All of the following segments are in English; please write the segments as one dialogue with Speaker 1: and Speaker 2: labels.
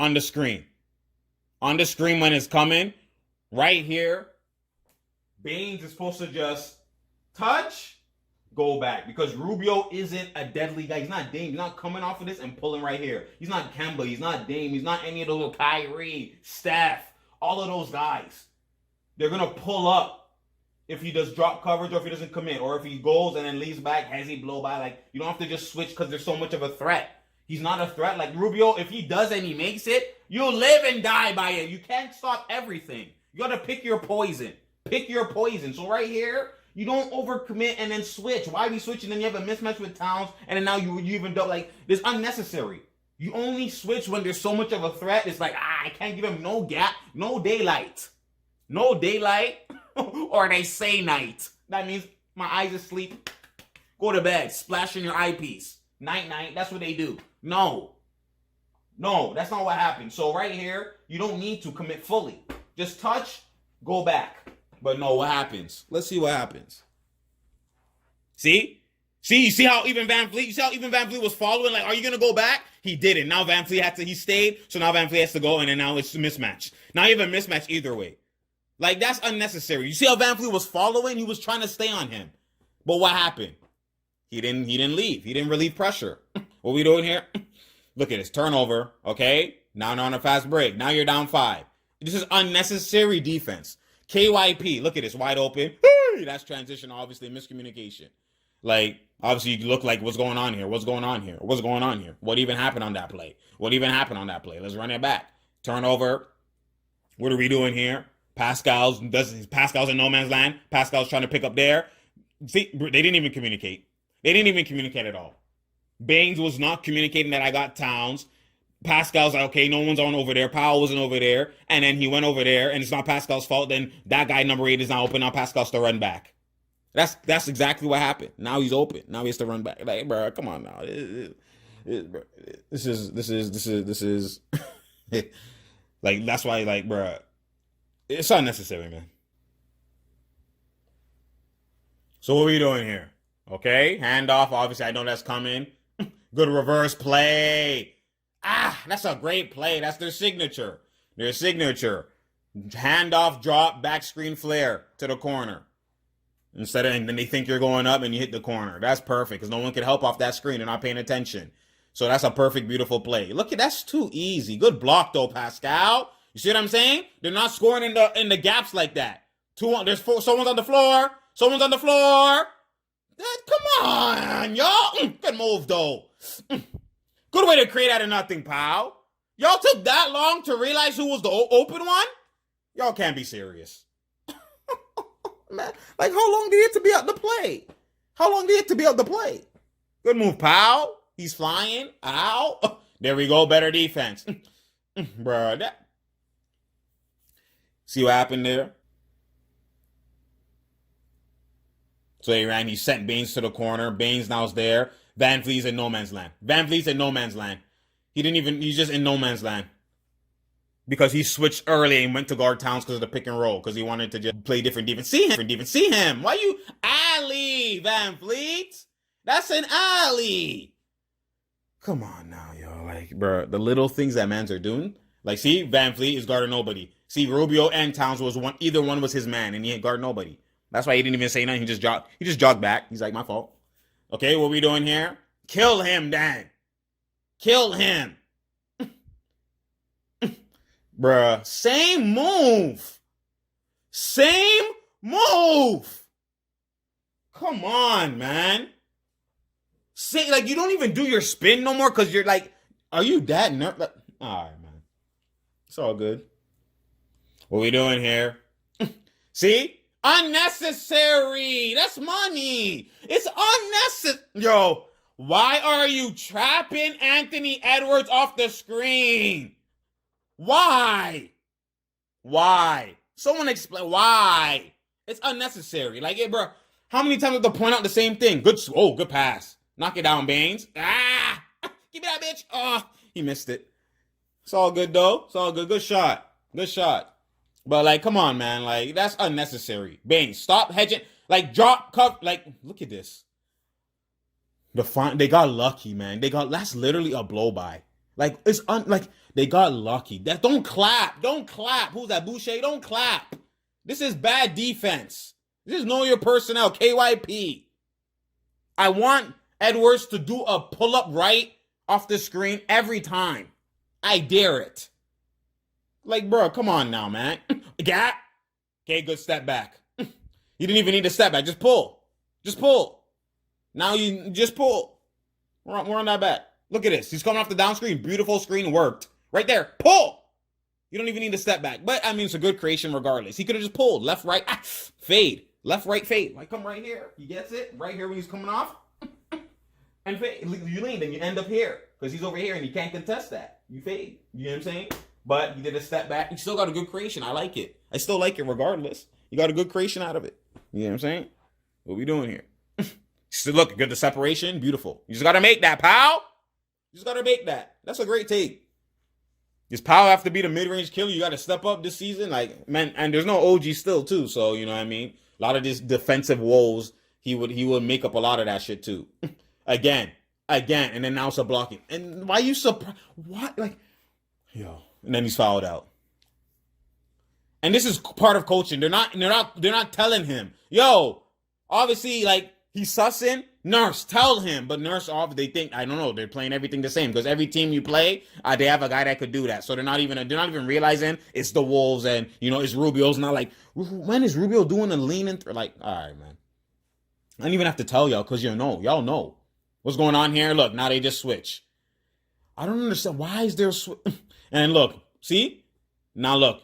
Speaker 1: on the screen. On the screen when it's coming, right here, Baines is supposed to just touch, go back. Because Rubio isn't a deadly guy. He's not Dame. He's not coming off of this and pulling right here. He's not Kemba. He's not Dame. He's not any of the little Kyrie, Steph, all of those guys. They're going to pull up if he does drop coverage or if he doesn't commit. Or if he goes and then leaves back, has he blow by. Like, you don't have to just switch because there's so much of a threat. He's not a threat. Like Rubio, if he does and he makes it, you'll live and die by it. You can't stop everything. You got to pick your poison. Pick your poison. So right here, you don't overcommit and then switch. Why are we switching? Then you have a mismatch with Towns, and then now you even double. Like, this unnecessary. You only switch when there's so much of a threat. It's like, I can't give him no gap, no daylight. No daylight, or they say night. That means my eyes asleep. Go to bed. Splash in your eyepiece. Night. That's what they do. No, that's not what happened. So right here, you don't need to commit fully. Just touch, go back. But no, what happens? Let's see what happens. See, you see how even Van Vliet was following? Like, are you going to go back? He didn't. Now Van Vliet he stayed. So now Van Vliet has to go, and then now it's a mismatch. Now you have a mismatch either way. Like, that's unnecessary. You see how Van Vliet was following? He was trying to stay on him. But what happened? He didn't leave. He didn't relieve pressure. What we doing here? Look at this. Turnover. Okay. Now on a fast break. Now you're down 5. This is unnecessary defense. KYP. Look at this. Wide open. That's transition, obviously. Miscommunication. Like, obviously, you look like, what's going on here? What's going on here? What's going on here? What even happened on that play? Let's run it back. Turnover. What are we doing here? Pascal's in no man's land. Pascal's trying to pick up there. See, they didn't even communicate. They didn't even communicate at all. Baines was not communicating that I got Towns. Pascal's like, okay, no one's on over there. Powell wasn't over there. And then he went over there, and it's not Pascal's fault. Then that guy, number 8, is now open. Now Pascal's to run back. That's exactly what happened. Now he's open. Now he has to run back. Like, bro, come on now. This is like, that's why, like, bro, it's unnecessary, man. So what are we doing here? Okay, handoff. Obviously, I know that's coming. Good reverse play. That's a great play. That's their signature. Handoff, drop, back screen flare to the corner. And then they think you're going up and you hit the corner. That's perfect because no one can help off that screen. They're not paying attention. So that's a perfect, beautiful play. Look, that's too easy. Good block though, Pascal. You see what I'm saying? They're not scoring in the gaps like that. Someone's on the floor. Come on, y'all. Good move, though. Good way to create out of nothing, pal. Y'all took that long to realize who was the open one? Y'all can't be serious. Man, like, how long did he have to be out the play? Good move, pal. He's flying. Ow. There we go. Better defense. Bruh, see what happened there? So he sent Baines to the corner. Baines now's there. Van Vliet's in no man's land. He's just in no man's land. Because he switched early and went to guard Towns because of the pick and roll. Because he wanted to just play different defense. See him. Why you alley, Van Vliet? That's an alley. Come on now, yo. Like, bro, the little things that mans are doing. Like, see, Van Vliet is guarding nobody. See, Rubio and Towns either one was his man, and he ain't guard nobody. That's why he didn't even say nothing. He just jogged back. He's like, my fault. Okay, what we doing here? Kill him, Dan. Kill him. Bruh. Same move. Come on, man. Like, you don't even do your spin no more because you're like, are you that nervous? All right, man. It's all good. What we doing here? See? Unnecessary. That's money. It's unnecessary. Yo, why are you trapping Anthony Edwards off the screen? Why? Someone explain why. It's unnecessary. Like, hey, bro, how many times have to point out the same thing? Good pass. Knock it down, Baines. Give me that bitch. Oh, he missed it. It's all good, though. It's all good. Good shot. But, like, come on, man. Like, that's unnecessary. Baines, stop hedging. Like, drop, cut. Like, look at this. They got lucky, man. That's literally a blow-by. Like, it's like they got lucky. That don't clap. Don't clap. Who's that? Boucher? Don't clap. This is bad defense. This is know your personnel. KYP. I want Edwards to do a pull-up right off the screen every time. I dare it. Like, bro, come on now, man. Gap. Okay, good step back. You didn't even need to step back. Just pull. Just pull. Now you just pull. We're on that back. Look at this. He's coming off the down screen. Beautiful screen. Worked. Right there. Pull. You don't even need to step back. But, I mean, it's a good creation regardless. He could have just pulled. Left, right. Fade. Left, right, fade. Like, come right here. He gets it. Right here when he's coming off. And fade. You lean, then you end up here. Because he's over here and you can't contest that. You fade. You know what I'm saying? But he did a step back. He still got a good creation. I like it. I still like it regardless. You got a good creation out of it. You know what I'm saying? What we doing here? Still look good. The separation. Beautiful. You just got to make that, pal. You just got to make that. That's a great take. Does Powell have to be the mid-range killer? You got to step up this season. Like, man, and there's no OG still, too. So, you know what I mean? A lot of this defensive woes, he would make up a lot of that shit, too. Again. And then now it's a blocking. And why you surprised? What? Like, yo. And then he's fouled out. And this is part of coaching. They're not telling him. Yo, obviously, like, he's sussing. Nurse, tell him. But Nurse, they think, I don't know, they're playing everything the same. Because every team you play, they have a guy that could do that. So they're not even realizing it's the Wolves and, you know, it's Rubio's not like, when is Rubio doing a lean and like, all right, man. I don't even have to tell y'all because y'all know. What's going on here? Look, now they just switch. I don't understand. Why is there and look, see? Now look.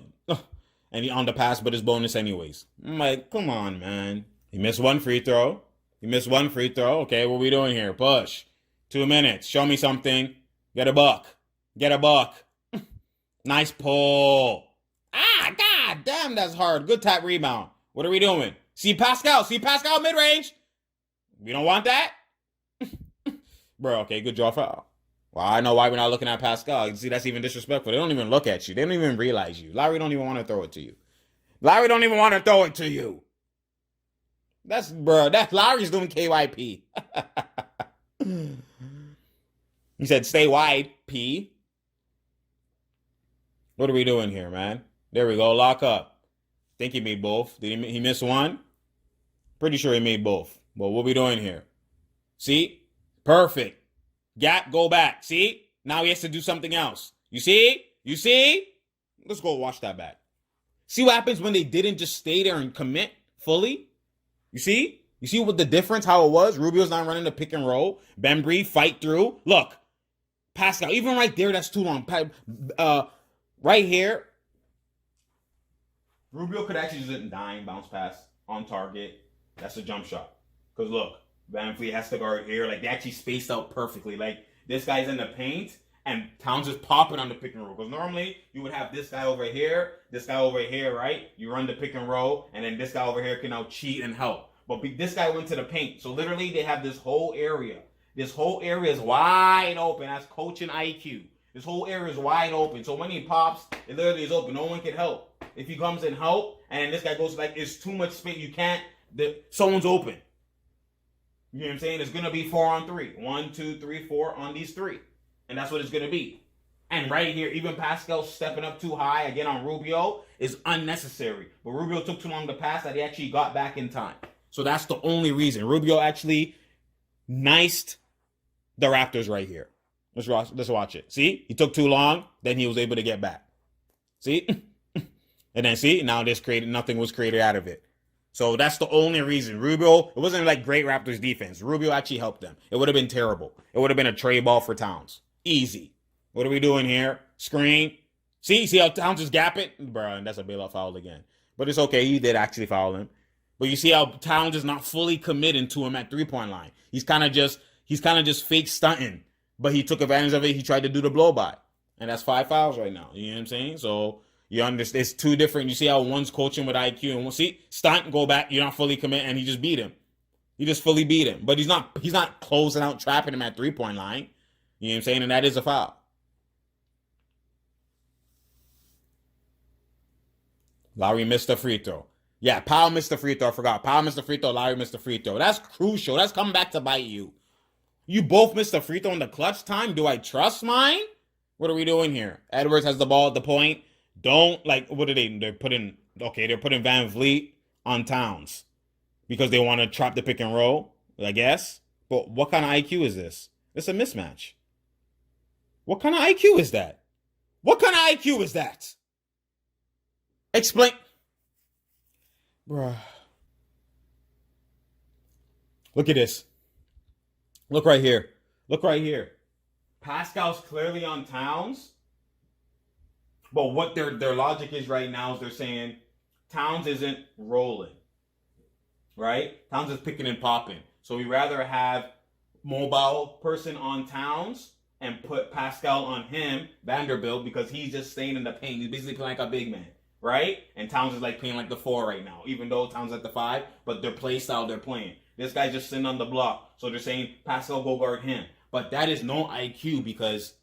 Speaker 1: And he on the pass, but his bonus anyways. I'm like, come on, man. He missed one free throw. Okay, what we doing here? Push. 2 minutes. Show me something. Get a buck. Nice pull. God damn, that's hard. Good tap rebound. What are we doing? See Pascal mid-range. We don't want that? Bro, okay, good draw foul. Well, I know why we're not looking at Pascal. You see, that's even disrespectful. They don't even look at you. They don't even realize you. Lowry don't even want to throw it to you. That's Lowry's doing KYP. He said, stay wide, P. What are we doing here, man? There we go. Lock up. Think he made both. Did he miss one? Pretty sure he made both. But what are we doing here? See? Perfect. Gap, go back. See? Now he has to do something else. You see? Let's go watch that back. See what happens when they didn't just stay there and commit fully? You see? You see what the difference, how it was? Rubio's not running the pick and roll. Bembry, fight through. Look. Pascal, even right there, that's too long. Right here, Rubio could actually just hit dime, bounce pass on target. That's a jump shot. Because look, Van Fleet has to guard here. Like, they actually spaced out perfectly. Like, this guy's in the paint, and Towns is popping on the pick and roll. Because normally, you would have this guy over here, right? You run the pick and roll, and then this guy over here can now cheat and help. But this guy went to the paint. So, literally, they have this whole area. This whole area is wide open. That's coaching IQ. This whole area is wide open. So, when he pops, it literally is open. No one can help. If he comes and help, and this guy goes like, it's too much space. You can't. Someone's open. You know what I'm saying? It's going to be 4 on 3. 1, 2, 3, 4 on these 3. And that's what it's going to be. And right here, even Pascal stepping up too high again on Rubio is unnecessary. But Rubio took too long to pass that he actually got back in time. So that's the only reason. Rubio actually niced the Raptors right here. Let's watch it. See? He took too long. Then he was able to get back. See? And then see? Now nothing was created out of it. So that's the only reason. Rubio, it wasn't like great Raptors defense. Rubio actually helped them. It would have been terrible. It would have been a trade ball for Towns. Easy. What are we doing here? Screen. See how Towns is gapping? Bro, that's a bailout foul again. But it's okay. He did actually foul him. But you see how Towns is not fully committing to him at 3-point line. He's kind of just fake stunting. But he took advantage of it. He tried to do the blow by. And that's 5 fouls right now. You know what I'm saying? So you understand, it's two different. You see how one's coaching with IQ and one, see, stunt, go back, you're not fully commit, and he just beat him. He just fully beat him. But he's not closing out, trapping him at 3-point line. You know what I'm saying? And that is a foul. Lowry missed the free throw. Yeah, Powell missed the free throw. I forgot. Powell missed the free throw. Lowry missed the free throw. That's crucial. That's coming back to bite you. You both missed the free throw in the clutch time. Do I trust mine? What are we doing here? Edwards has the ball at the point. Don't, like, what are they? They're putting Van Vliet on Towns because they want to trap the pick and roll, I guess. But what kind of IQ is this? It's a mismatch. What kind of IQ is that? What kind of IQ is that? Explain. Bruh. Look at this. Look right here. Look right here. Pascal's clearly on Towns. But what their logic is right now is they're saying Towns isn't rolling. Right? Towns is picking and popping. So we rather have mobile person on Towns and put Pascal on him, Vanderbilt, because he's just staying in the paint. He's basically playing like a big man. Right? And Towns is like playing like the 4 right now, even though Towns at the 5, but their play style they're playing. This guy's just sitting on the block. So they're saying Pascal go guard him. But that is no IQ because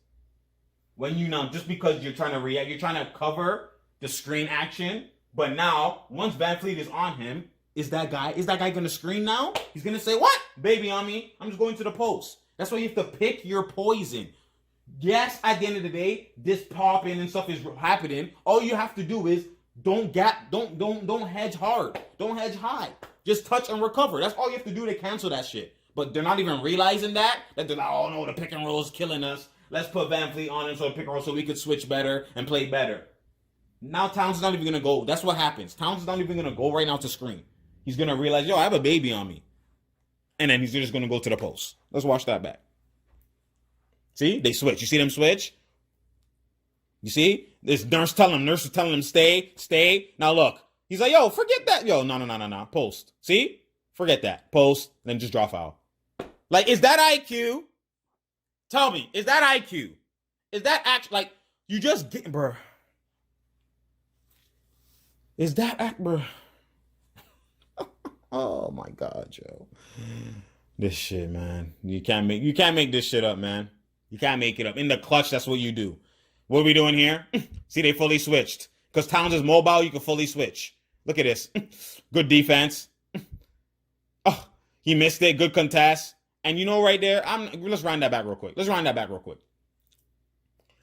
Speaker 1: when you now, just because you're trying to react, you're trying to cover the screen action. But now, once Van Vliet is on him, is that guy going to screen now? He's going to say, what? Baby on me. I'm just going to the post. That's why you have to pick your poison. Yes, at the end of the day, this popping and stuff is happening. All you have to do is don't hedge hard. Don't hedge high. Just touch and recover. That's all you have to do to cancel that shit. But they're not even realizing that they're like, oh no, the pick and roll is killing us. Let's put Van Vliet on him so the pick and roll so we could switch better and play better. Now Towns is not even going to go. That's what happens. Towns is not even going to go right now to screen. He's going to realize, yo, I have a baby on me. And then he's just going to go to the post. Let's watch that back. See? They switch. You see them switch? You see? This nurse is telling him, stay. Now look. He's like, yo, forget that. Yo, no. Post. See? Forget that. Post. Then just draw foul. Like, is that IQ? Tell me. Is that IQ? Is that actually, like, you just get, bro. Is that, bro? Oh my God, Joe. This shit, man. You can't make this shit up, man. You can't make it up. In the clutch, that's what you do. What are we doing here? See, they fully switched. Because Towns is mobile, you can fully switch. Look at this. Good defense. Oh, he missed it. Good contest. And you know right there, let's run that back real quick.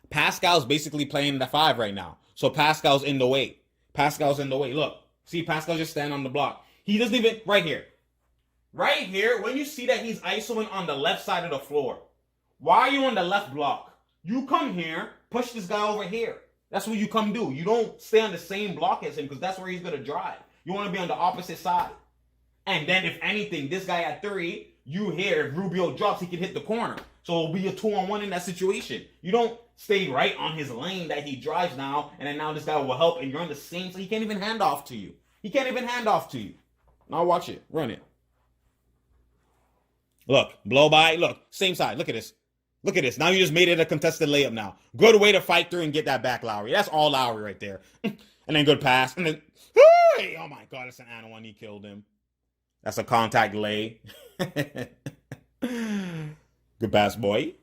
Speaker 1: Pascal's basically playing the 5 right now. So Pascal's in the way. Look. See, Pascal just standing on the block. He doesn't even, right here, when you see that he's isoing on the left side of the floor, why are you on the left block? You come here, push this guy over here. That's what you come do. You don't stay on the same block as him because that's where he's going to drive. You want to be on the opposite side. And then if anything, this guy at 3, you hear if Rubio drops, he can hit the corner. So it'll be a 2-on-1 in that situation. You don't stay right on his lane that he drives now, and then now this guy will help, and you're on the same, so he can't even hand off to you. Now watch it. Run it. Look, blow by. Look, same side. Look at this. Now you just made it a contested layup now. Good way to fight through and get that back, Lowry. That's all Lowry right there. And then good pass. And then, hey, oh my God, that's an and one. He killed him. That's a contact lay. Good pass, boy.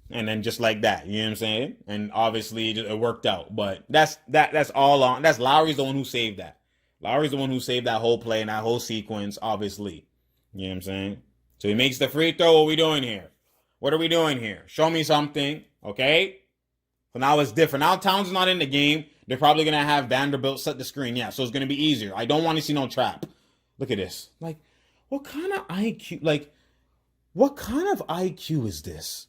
Speaker 1: And then just like that, you know what I'm saying? And obviously it worked out. But that's all on. That's Lowry's the one who saved that. Lowry's the one who saved that whole play and that whole sequence, obviously. You know what I'm saying? So he makes the free throw. What are we doing here? Show me something, okay? So now it's different. Now Towns is not in the game. They're probably going to have Vanderbilt set the screen. Yeah, so it's going to be easier. I don't want to see no trap. Look at this. Like, what kind of IQ is this?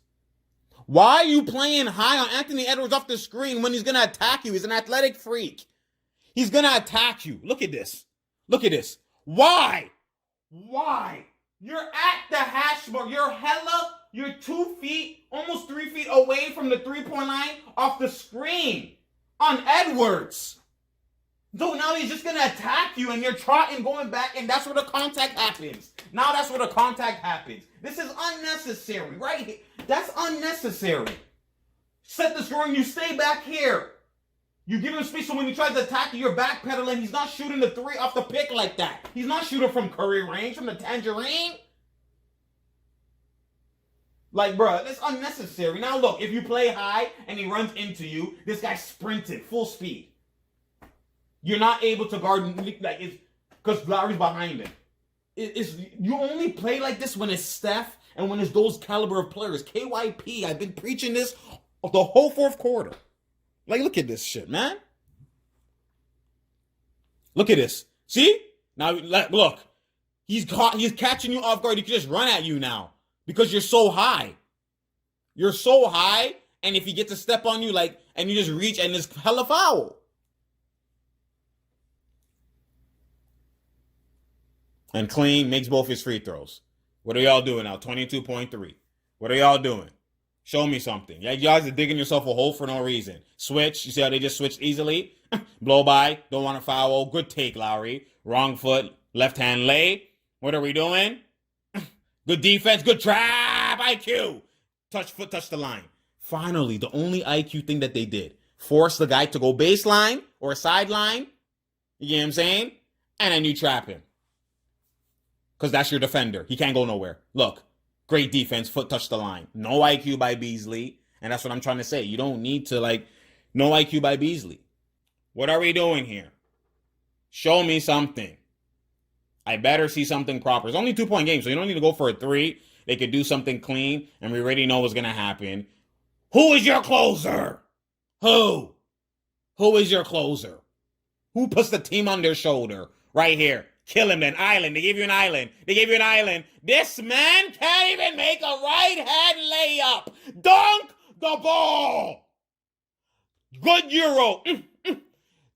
Speaker 1: Why are you playing high on Anthony Edwards off the screen when he's going to attack you? He's an athletic freak. He's going to attack you. Look at this. Why? You're at the hash mark. You're 2 feet, almost 3 feet away from the 3-point line off the screen on Edwards. So now he's just going to attack you and you're trotting, going back, and that's where the contact happens. This is unnecessary, right? That's unnecessary. Set the scoring, you stay back here. You give him space so when he tries to attack you, you're backpedaling. He's not shooting the 3 off the pick like that. He's not shooting from Curry range, from the tangerine. Like, bro, that's unnecessary. Now, look, if you play high and he runs into you, this guy sprinted full speed. You're not able to guard, like, it's because Lowry's behind him. You only play like this when it's Steph and when it's those caliber of players. KYP, I've been preaching this The whole fourth quarter. Like, look at this shit, man. Look at this. See? Now, look. He's catching you off guard. He can just run at you now because you're so high. You're so high, and if he gets a step on you, like, and you just reach, and it's hella foul. And clean makes both his free throws. What are y'all doing now? 22.3. What are y'all doing? Show me something. Yeah, you guys are digging yourself a hole for no reason. Switch. You see how they just switched easily? Blow by. Don't want to foul. Good take, Lowry. Wrong foot. Left hand lay. What are we doing? Good defense. Good trap. IQ. Touch the line. Finally, the only IQ thing that they did. Force the guy to go baseline or sideline. You get what I'm saying? And then you trap him. Because that's your defender. He can't go nowhere. Look. Great defense, foot touch the line. No IQ by Beasley. And that's what I'm trying to say. You don't need to, no IQ by Beasley. What are we doing here? Show me something. I better see something proper. It's only 2-point game, so you don't need to go for a 3. They could do something clean, and we already know what's going to happen. Who is your closer? Who? Who is your closer? Who puts the team on their shoulder? Right here. Kill him then. Island. They gave you an island. This man can't even make a right-hand layup. Dunk the ball. Good Euro.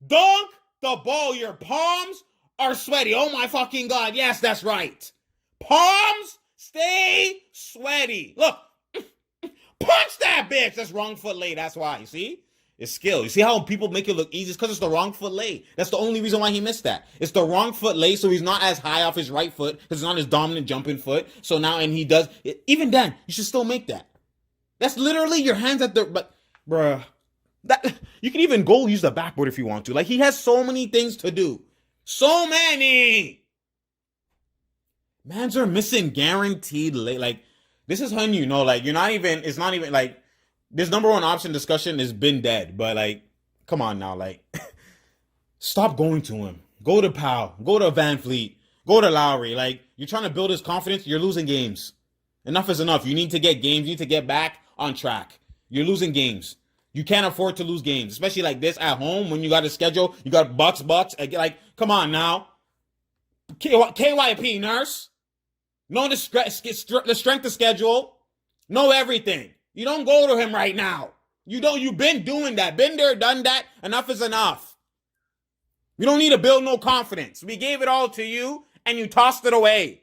Speaker 1: Dunk the ball. Your palms are sweaty. Oh my fucking God. Yes, that's right. Palms stay sweaty. Look. Punch that bitch. That's wrong foot lay. That's why. You see? It's skill. You see how people make it look easy? It's because it's the wrong foot lay. That's the only reason why he missed that. It's the wrong foot lay, so he's not as high off his right foot because it's not his dominant jumping foot. So now, and he does, even then, you should still make that. That's literally your hands at the, but, bruh, that, you can even go use the backboard if you want to. Like, he has so many things to do. So many. Mans are missing guaranteed lay. Like, this is how you know, like, you're not even, it's not even, like, this number one option discussion has been dead, but like, come on now, like, stop going to him. Go to Powell. Go to Van Fleet. Go to Lowry. Like, you're trying to build his confidence. You're losing games. Enough is enough. You need to get games. You need to get back on track. You're losing games. You can't afford to lose games, especially like this at home when you got a schedule. You got Bucks. Like, come on now. KYP, nurse. Know the strength of schedule. Know everything. You don't go to him right now. You've been doing that. Been there, done that. Enough is enough. You don't need to build no confidence. We gave it all to you, and you tossed it away.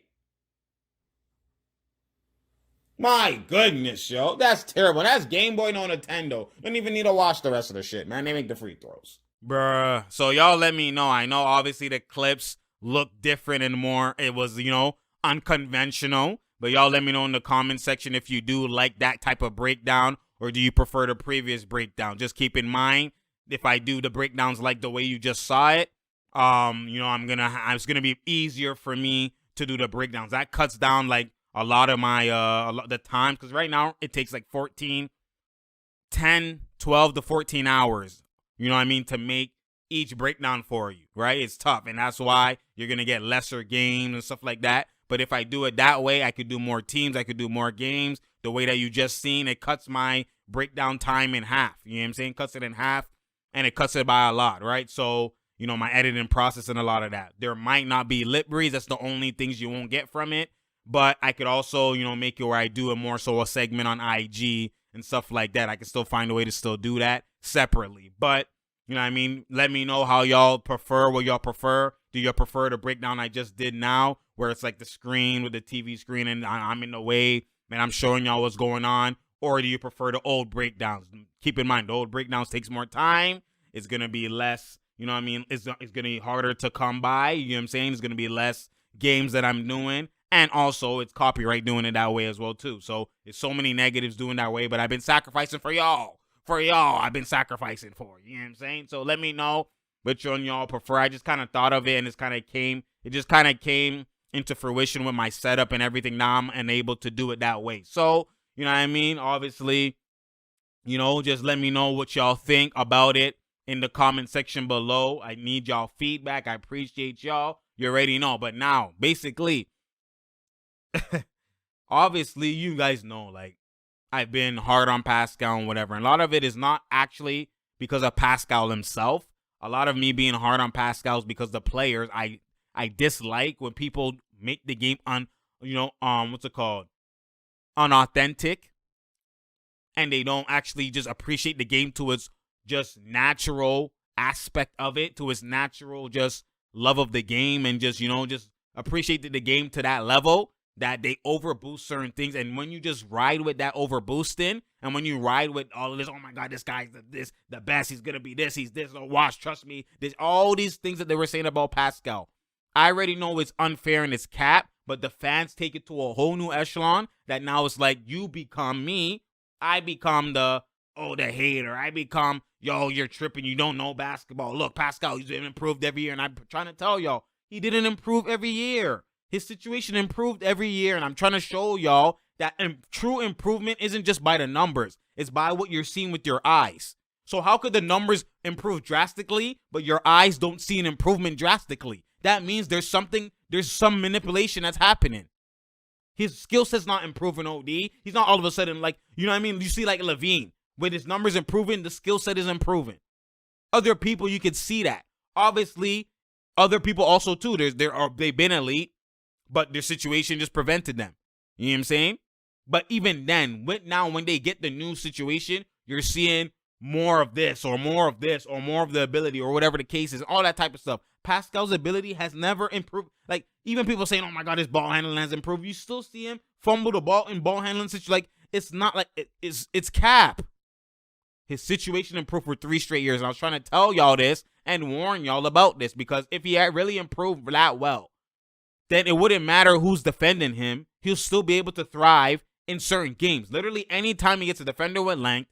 Speaker 1: My goodness, yo. That's terrible. That's Game Boy, no Nintendo. Don't even need to watch the rest of the shit, man. They make the free throws. Bruh. So y'all let me know. I know, obviously, the clips look different and more. It was, unconventional. But y'all let me know in the comment section if you do like that type of breakdown or do you prefer the previous breakdown. Just keep in mind, if I do the breakdowns like the way you just saw it, it's gonna be easier for me to do the breakdowns. That cuts down like a lot of my the time, because right now it takes like 12 to 14 hours. You know what I mean, to make each breakdown for you, right? It's tough, and that's why you're gonna get lesser games and stuff like that. But if I do it that way, I could do more teams. I could do more games. The way that you just seen, it cuts my breakdown time in half. You know what I'm saying? Cuts it in half, and it cuts it by a lot, right? So, my editing process and a lot of that. There might not be lip reads. That's the only things you won't get from it. But I could also, make it where I do a segment on IG and stuff like that. I can still find a way to still do that separately. But, you know what I mean? Let me know how y'all prefer, what y'all prefer. Do you prefer the breakdown I just did now, where it's like the screen with the TV screen and I'm in the way and I'm showing y'all what's going on? Or do you prefer the old breakdowns? Keep in mind, the old breakdowns takes more time. It's going to be less, it's going to be harder to come by. You know what I'm saying? It's going to be less games that I'm doing. And also, it's copyright doing it that way as well, too. So, there's so many negatives doing that way, but I've been sacrificing for y'all. I've been sacrificing for you. You know what I'm saying? So, let me know which one y'all prefer. I just kind of thought of it, and it just kind of came into fruition with my setup and everything. Now I'm enabled to do it that way. So, you know what I mean? Obviously, just let me know what y'all think about it in the comment section below. I need y'all feedback. I appreciate y'all. You already know. But now, basically, obviously, you guys know, like, I've been hard on Pascal and whatever. And a lot of it is not actually because of Pascal himself. A lot of me being hard on Pascal is because the players I dislike when people make the game what's it called? Unauthentic. And they don't actually just appreciate the game to its just natural aspect of it, to its natural just love of the game, and just appreciate the game to that level that they overboost certain things. And when you just ride with that overboosting, and when you ride with all of this, oh my God, this guy's the best, he's gonna be this, he's this, oh watch, trust me, there's all these things that they were saying about Pascal. I already know it's unfair and it's cap, but the fans take it to a whole new echelon that now it's like you become me, I become the hater. I become, you're tripping. You don't know basketball. Look, Pascal, he's improved every year. And I'm trying to tell y'all, he didn't improve every year. His situation improved every year. And I'm trying to show y'all that true improvement isn't just by the numbers. It's by what you're seeing with your eyes. So how could the numbers improve drastically, but your eyes don't see an improvement drastically? That means there's some manipulation that's happening. His skill set's not improving, OD. He's not all of a sudden like, you know what I mean? You see like Levine, with his numbers improving, the skill set is improving. Other people, you can see that. Obviously, other people also too. They've been elite, but their situation just prevented them. You know what I'm saying? But even then, when they get the new situation, you're seeing more of this or more of this or more of the ability or whatever the case is, all that type of stuff. Pascal's ability has never improved. Like, even people saying, oh my God, his ball handling has improved. You still see him fumble the ball in ball handling situation. Like, it's not like it's cap. His situation improved for 3 straight years. And I was trying to tell y'all this and warn y'all about this, because if he had really improved that well, then it wouldn't matter who's defending him. He'll still be able to thrive in certain games. Literally, anytime he gets a defender with length,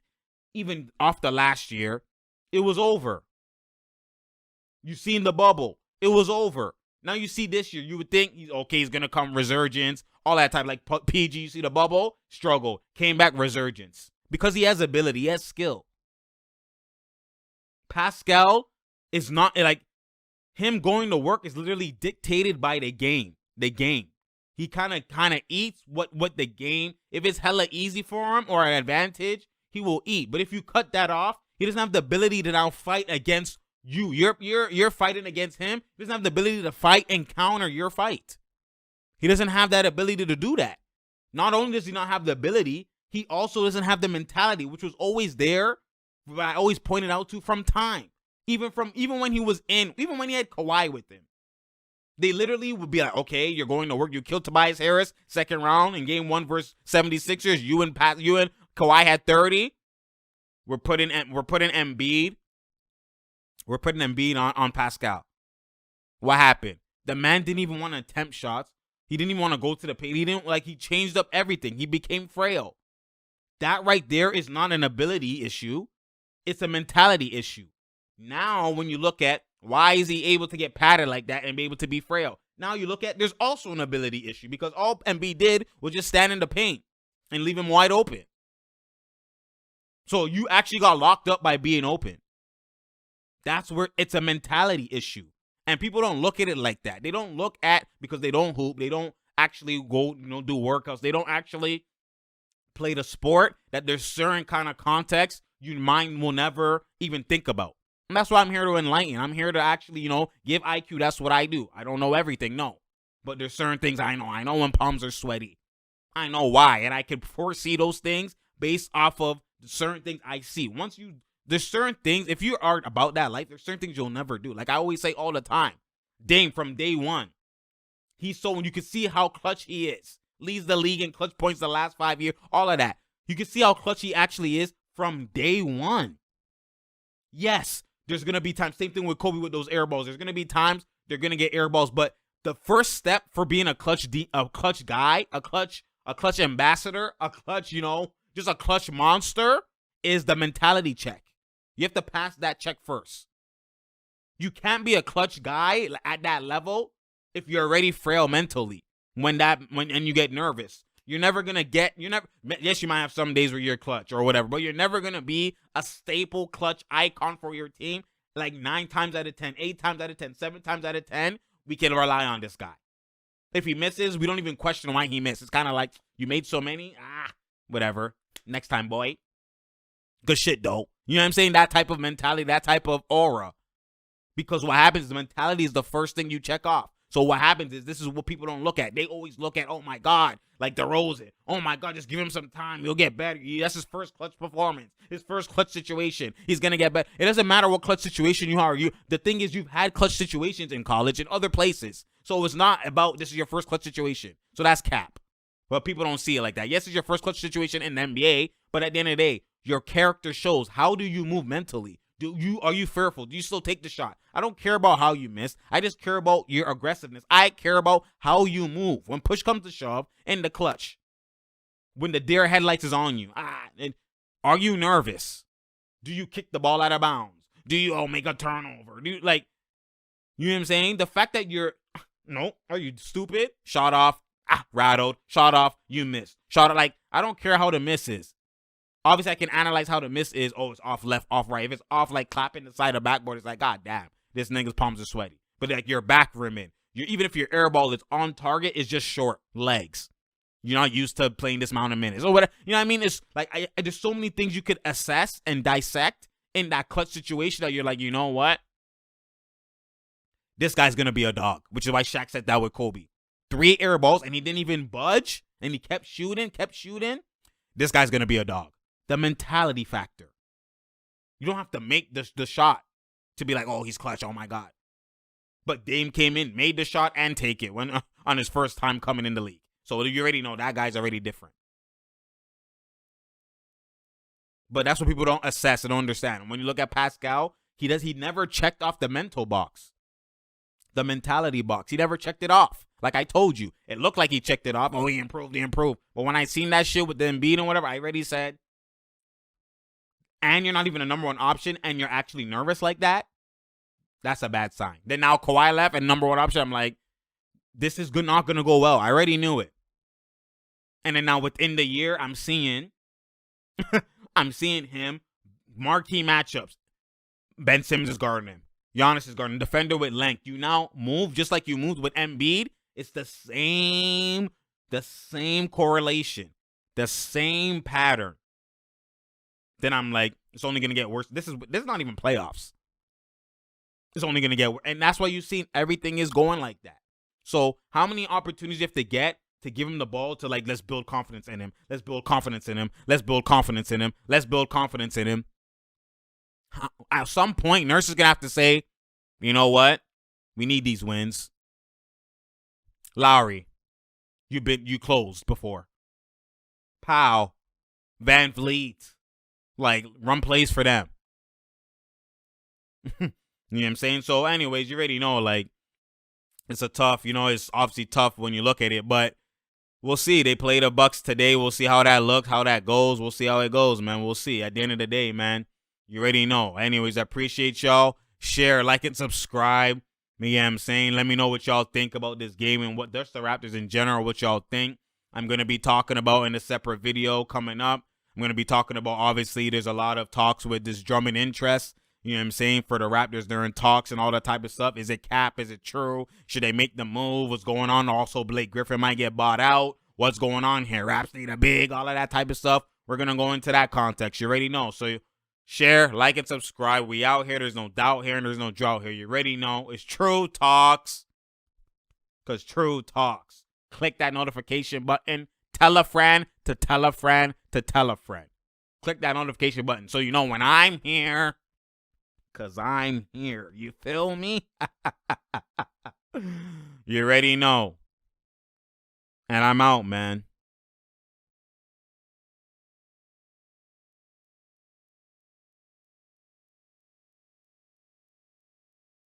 Speaker 1: even off the last year, it was over. You seen the bubble. It was over. Now you see this year, you would think, he's going to come resurgence, all that type. Like PG, you see the bubble, struggle, came back resurgence. Because he has ability, he has skill. Pascal is not, like, him going to work is literally dictated by the game. The game. He kind of eats what the game, if it's hella easy for him or an advantage, he will eat. But if you cut that off, he doesn't have the ability to now fight against you. You're fighting against him. He doesn't have the ability to fight and counter your fight. He doesn't have that ability to do that. Not only does he not have the ability, he also doesn't have the mentality, which was always there, but I always pointed out to from time. Even when he had Kawhi with him. They literally would be like, okay, you're going to work. You killed Tobias Harris, second round in game 1 versus 76ers. You and Kawhi had 30. We're putting Embiid. We're putting Embiid on Pascal. What happened? The man didn't even want to attempt shots. He didn't even want to go to the paint. He changed up everything. He became frail. That right there is not an ability issue. It's a mentality issue. Now, when you look at why is he able to get padded like that and be able to be frail? Now you look at, there's also an ability issue, because all Embiid did was just stand in the paint and leave him wide open. So you actually got locked up by being open. That's where it's a mentality issue. And people don't look at it like that. They don't look at, because they don't hoop, they don't actually go, do workouts. They don't actually play the sport, that there's certain kind of context your mind will never even think about. And that's why I'm here to enlighten. I'm here to actually, give IQ. That's what I do. I don't know everything, no. But there's certain things I know. I know when palms are sweaty. I know why. And I can foresee those things based off of certain things I see. There's certain things, if you are about that life, there's certain things you'll never do. Like I always say all the time, Dame from day one, you can see how clutch he is. Leads the league in clutch points the last 5 years, all of that. You can see how clutch he actually is from day one. Yes, there's going to be times, same thing with Kobe with those air balls. There's going to be times they're going to get air balls, but the first step for being a clutch guy, a clutch ambassador, a clutch, just a clutch monster is the mentality check. You have to pass that check first. You can't be a clutch guy at that level if you're already frail mentally. When you get nervous, yes, you might have some days where you're clutch or whatever, but you're never going to be a staple clutch icon for your team. Like 9 times out of 10, 8 times out of 10, 7 times out of 10, we can rely on this guy. If he misses, we don't even question why he missed. It's kind of like, you made so many, whatever. Next time, boy. Good shit, though. You know what I'm saying? That type of mentality, that type of aura. Because what happens is the mentality is the first thing you check off. So what happens is this is what people don't look at. They always look at, oh my God, like DeRozan. Oh my God, just give him some time. He'll get better. That's his first clutch performance. His first clutch situation. He's going to get better. It doesn't matter what clutch situation you are. The thing is, you've had clutch situations in college and other places. So it's not about this is your first clutch situation. So that's cap. But people don't see it like that. Yes, it's your first clutch situation in the NBA. But at the end of the day, your character shows. How do you move mentally? Are you fearful? Do you still take the shot? I don't care about how you miss. I just care about your aggressiveness. I care about how you move. When push comes to shove in the clutch. When the deer headlights is on you. And are you nervous? Do you kick the ball out of bounds? Do you make a turnover? Do you you know what I'm saying? The fact that are you stupid? Shot off, rattled, shot off, you missed. Shot I don't care how the miss is. Obviously, I can analyze how the miss is. Oh, it's off left, off right. If it's off clapping the side of the backboard, it's like, God damn, this nigga's palms are sweaty. But your back rimming, even if your air ball is on target, it's just short legs. You're not used to playing this amount of minutes. Or whatever. You know what I mean? It's there's so many things you could assess and dissect in that clutch situation that you're like, you know what? This guy's going to be a dog, which is why Shaq said that with Kobe. 3 air balls, and he didn't even budge, and he kept shooting. This guy's going to be a dog. The mentality factor. You don't have to make the shot to be like, oh, he's clutch. Oh, my God. But Dame came in, made the shot, and take it when on his first time coming in the league. So you already know that guy's already different. But that's what people don't assess and don't understand. When you look at Pascal, he never checked off the mental box. The mentality box. He never checked it off. Like I told you, it looked like he checked it off. Oh, he improved. But when I seen that shit with the Embiid and whatever, I already said, and you're not even a number 1 option, and you're actually nervous like that, that's a bad sign. Then now Kawhi left and number 1 option, I'm like, this is not going to go well. I already knew it. And then now within the year, I'm seeing him, marquee matchups. Ben Simmons is guarding him. Giannis is guarding. Defender with length. You now move just like you moved with Embiid. It's the same correlation, the same pattern. Then I'm like, it's only going to get worse. This is not even playoffs. It's only going to get worse. And that's why you've seen everything is going like that. So how many opportunities you have to get to give him the ball to let's build confidence in him. Let's build confidence in him. Let's build confidence in him. Let's build confidence in him. At some point, Nurse is going to have to say, you know what? We need these wins. Lowry, you closed before. Powell, Van Vliet, run plays for them. You know what I'm saying? So anyways, you already know, it's a tough, it's obviously tough when you look at it, but we'll see. They play the Bucks today. We'll see how that looks, how that goes. We'll see how it goes, man. We'll see. At the end of the day, man, you already know. Anyways, I appreciate y'all. Share, like, and subscribe. You know what I'm saying? Let me know what y'all think about this game and what there's the Raptors in general, what y'all think. I'm going to be talking about in a separate video coming up. I'm going to be talking about, obviously, there's a lot of talks with this Drummond interest. You know what I'm saying? For the Raptors, they're in talks and all that type of stuff. Is it cap? Is it true? Should they make the move? What's going on? Also, Blake Griffin might get bought out. What's going on here? Raps need a big, all of that type of stuff. We're going to go into that context. You already know. So share, like, and subscribe. We out here. There's no doubt here and there's no drought here. You already know. It's True Talks. Because True Talks. Click that notification button. Tell a friend to tell a friend to tell a friend. Click that notification button so you know when I'm here. Because I'm here. You feel me? You already know. And I'm out, man.